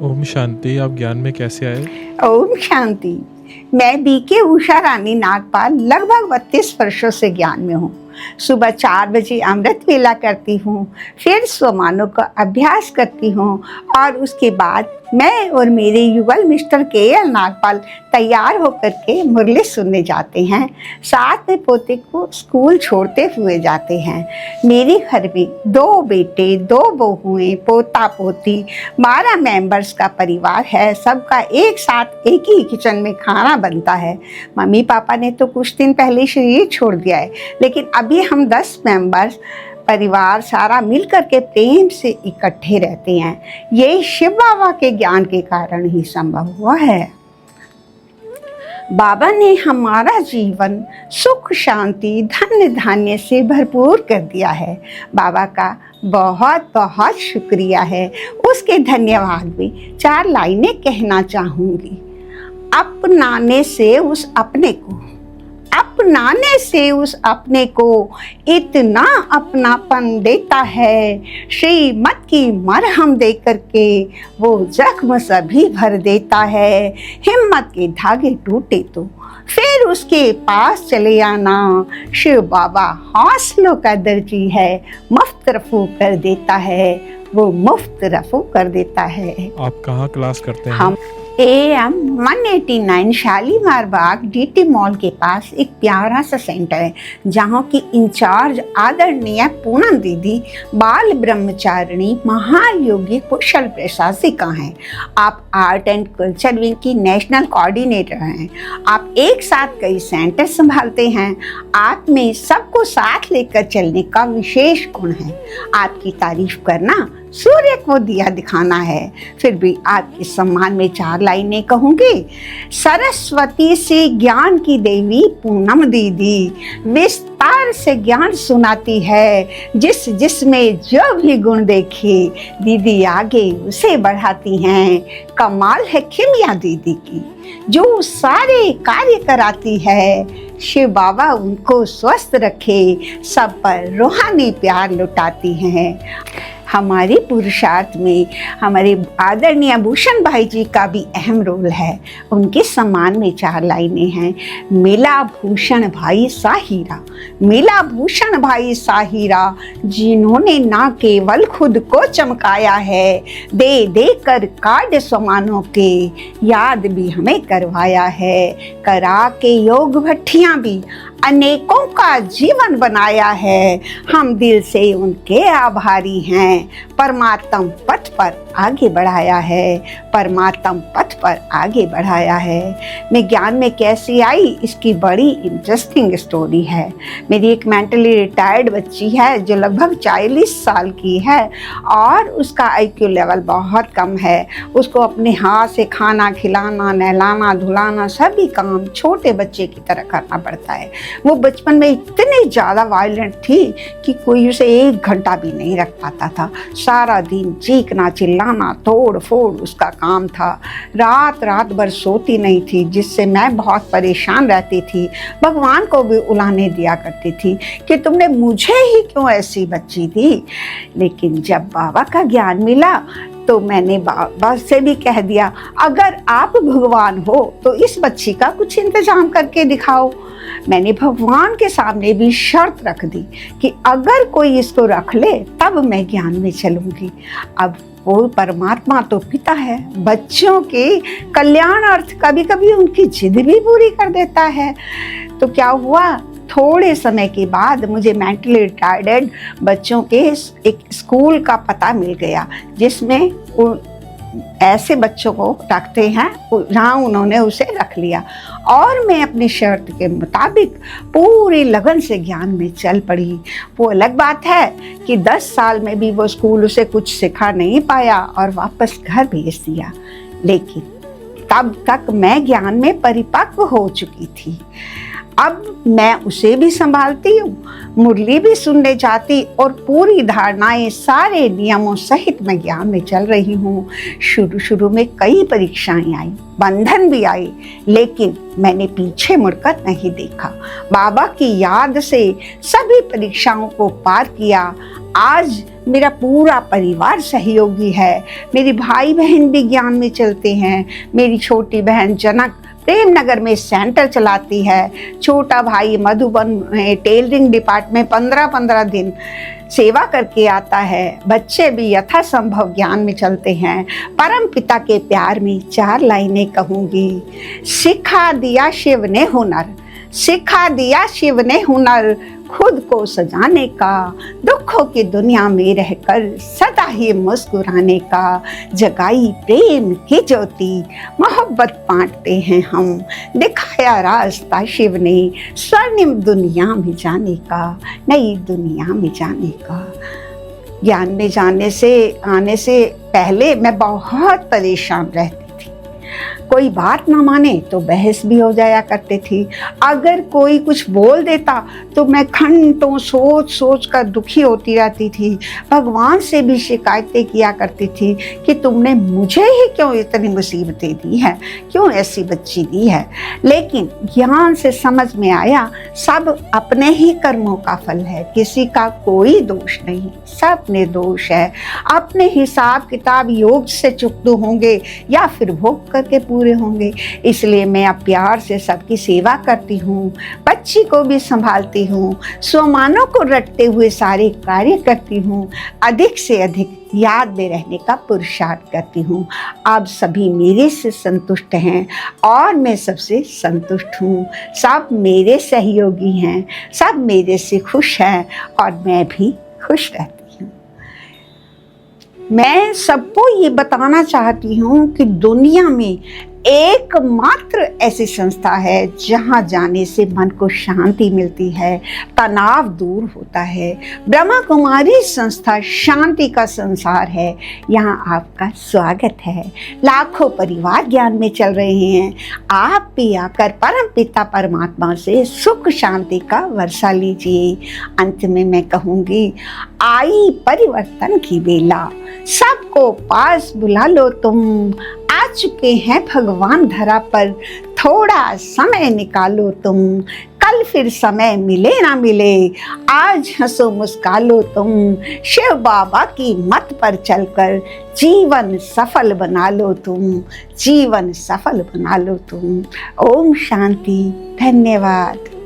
ओम शांति। आप ज्ञान में कैसे आए? ओम शांति। मैं बीके उषा रानी नागपाल लगभग 32 वर्षों से ज्ञान में हूँ। सुबह 4 बजे अमृत वेला करती हूँ, फिर स्वमानों का अभ्यास करती हूँ और उसके बाद मैं और मेरे युगल मिस्टर KL नागपाल तैयार होकर के मुरली सुनने जाते हैं। साथ में पोते को स्कूल छोड़ते हुए जाते हैं। मेरे घर में 2 बेटे, 2 बहुएं, पोता पोती, 12 मेंबर्स का परिवार है। सबका एक साथ एक ही किचन में खाना बनता है। मम्मी पापा ने तो कुछ दिन पहले शरीर छोड़ दिया है, लेकिन अभी हम 10 मेंबर्स परिवार सारा मिलकर के प्रेम से इकट्ठे रहते हैं। ये शिव बाबा के ज्ञान के कारण ही संभव हुआ है। बाबा ने हमारा जीवन सुख शांति धन्य धान्य से भरपूर कर दिया है। बाबा का बहुत बहुत शुक्रिया है। उसके धन्यवाद में 4 लाइनें कहना चाहूँगी। अपनाने से उस अपने को इतना अपनापन देता है, श्रीमत की मरहम दे करके वो जख्म सभी भर देता है। हिम्मत के धागे टूटे तो फिर उसके पास चले आना। शिव बाबा हौसलों का दर्जी है, मुफ्त रफू कर देता है, वो मुफ्त रफू कर देता है। आप कहाँ क्लास करते हैं? हम AM 189 Shalimar Bagh DT mall के पास एक प्यारा सा सेंटर है, जहाँ की इंचार्ज आदरणीय पूनम दीदी बाल ब्रह्मचारिणी महायोगी कुशल प्रशासिका हैं। आप आर्ट एंड कल्चर विंग की नेशनल कोऑर्डिनेटर हैं। आप एक साथ कई सेंटर संभालते हैं। आप में सबको साथ लेकर चलने का विशेष गुण है। आपकी तारीफ करना सूर्य को दिया दिखाना है। फिर भी आपके सम्मान में 4 लाइनें कहूँगी। सरस्वती से ज्ञान की देवी पूनम दीदी विस्तार से ज्ञान सुनाती है। जिसमें जो भी गुण देखे दीदी आगे उसे बढ़ाती हैं। कमाल है किमिया दीदी की, जो सारे कार्य कराती है। शिव बाबा उनको स्वस्थ रखे, सब पर रूहानी प्यार लुटाती हैं। हमारे पुरुषार्थ में हमारे आदरणीय भूषण भाई जी का भी अहम रोल है। उनके सम्मान में 4 लाइनें हैं। मिला भूषण भाई साहिरा, जिन्होंने ना केवल खुद को चमकाया है, दे कर कार्ड समानों के याद भी हमें करवाया है। करा के योग भट्टियां भी अनेकों का जीवन बनाया है। हम दिल से उनके आभारी हैं। परमात्म पथ पर आगे बढ़ाया है। मैं ज्ञान में कैसे आई, इसकी बड़ी इंटरेस्टिंग स्टोरी है। मेरी एक मेंटली रिटायर्ड बच्ची है जो लगभग 40 साल की है और उसका IQ लेवल बहुत कम है। उसको अपने हाथ से खाना खिलाना, नहलाना, धुलाना सभी काम छोटे बच्चे की तरह करना पड़ता है। वो बचपन में इतनी ज़्यादा वायलेंट थी कि कोई उसे 1 घंटा भी नहीं रख पाता था। सारा दिन चीखना चिल्लाना तोड़ फोड़ उसका काम था। रात भर सोती नहीं थी, जिससे मैं बहुत परेशान रहती थी। भगवान को भी उलाने दिया करती थी कि तुमने मुझे ही क्यों ऐसी बच्ची दी। लेकिन जब बाबा का ज्ञान मिला तो मैंने बाबा से भी कह दिया, अगर आप भगवान हो तो इस बच्ची का कुछ इंतजाम करके दिखाओ। मैंने भगवान के सामने भी शर्त रख दी कि अगर कोई इसको रख ले तब मैं ज्ञान में चलूंगी। अब वो परमात्मा तो पिता है, बच्चों के कल्याणार्थ कभी कभी उनकी जिद भी पूरी कर देता है। तो क्या हुआ, थोड़े समय के बाद मुझे मेंटली रिटार्डेड बच्चों के एक स्कूल का पता मिल गया, जिसमें ऐसे बच्चों को रखते हैं, जहाँ उन्होंने उसे रख लिया। और मैं अपनी शर्त के मुताबिक पूरी लगन से ज्ञान में चल पड़ी। वो अलग बात है कि 10 साल में भी वो स्कूल उसे कुछ सिखा नहीं पाया और वापस घर भेज दिया। लेकिन तब तक मैं ज्ञान में परिपक्व हो चुकी थी। अब मैं उसे भी संभालती हूँ, मुरली भी सुनने जाती और पूरी धारणाएं सारे नियमों सहित मैं ज्ञान में चल रही हूँ। शुरू में कई परीक्षाएं आई, बंधन भी आई, लेकिन मैंने पीछे मुड़कर नहीं देखा। बाबा की याद से सभी परीक्षाओं को पार किया। आज मेरा पूरा परिवार सहयोगी है। मेरे भाई बहन भी ज्ञान में चलते हैं। मेरी छोटी बहन जनक प्रेमनगर में सेंटर चलाती है। छोटा भाई मधुबन में टेलरिंग डिपार्टमेंट 15-15 दिन सेवा करके आता है। बच्चे भी यथासंभव ज्ञान में चलते हैं। परम पिता के प्यार में 4 लाइनें कहूँगी। सिखा दिया शिव ने हुनर, सिखा दिया शिव ने हुनर, खुद को सजाने का, दुखों की दुनिया में रहकर सदा ही मुस्कुराने का। जगाई प्रेम की ज्योति, मोहब्बत बांटते हैं हम, दिखाया रास्ता शिव ने स्वर्णिम दुनिया में जाने का, नई दुनिया में जाने का। ज्ञान में जाने से आने से पहले मैं बहुत परेशान रहती थी। कोई बात ना माने तो बहस भी हो जाया करती थी। अगर कोई कुछ बोल देता तो मैं घंटों सोच सोच कर दुखी होती रहती थी। भगवान से भी शिकायतें किया करती थी कि तुमने मुझे ही क्यों इतनी मुसीबतें दी है, क्यों ऐसी बच्ची दी है। लेकिन ज्ञान से समझ में आया सब अपने ही कर्मों का फल है, किसी का कोई दोष नहीं, सब निर्दोष है। अपने हिसाब किताब योग से चुकते होंगे या फिर भोग करके पूरे होंगे। इसलिए मैं अब प्यार से सबकी सेवा करती हूँ, बच्ची को भी संभालती हूँ, स्वमानों को रटते हुए सारे कार्य करती हूँ, अधिक से अधिक याद में रहने का पुरुषार्थ करती हूँ। अब सभी मेरे से संतुष्ट हैं और मैं सबसे संतुष्ट हूँ। सब मेरे सहयोगी हैं, सब मेरे से खुश हैं और मैं भी खुश रहती हूँ। मैं सबको ये बताना चाहती हूँ कि दुनिया में एकमात्र ऐसी संस्था है जहाँ जाने से मन को शांति मिलती है, तनाव दूर होता है। ब्रह्मा कुमारी संस्था शांति का संसार है। यहाँ आपका स्वागत है। लाखों परिवार ज्ञान में चल रहे हैं। आप भी आकर परम पिता परमात्मा से सुख शांति का वर्षा लीजिए। अंत में मैं कहूँगी, आई परिवर्तन की बेला, सबको पास बुला लो तुम। आ चुके हैं भगवान धरा पर, थोड़ा समय निकालो तुम। कल फिर समय मिले ना मिले, आज हंसो मुस्कालो तुम। शिव बाबा की मत पर चलकर जीवन सफल बना लो तुम, जीवन सफल बना लो तुम। ओम शांति। धन्यवाद।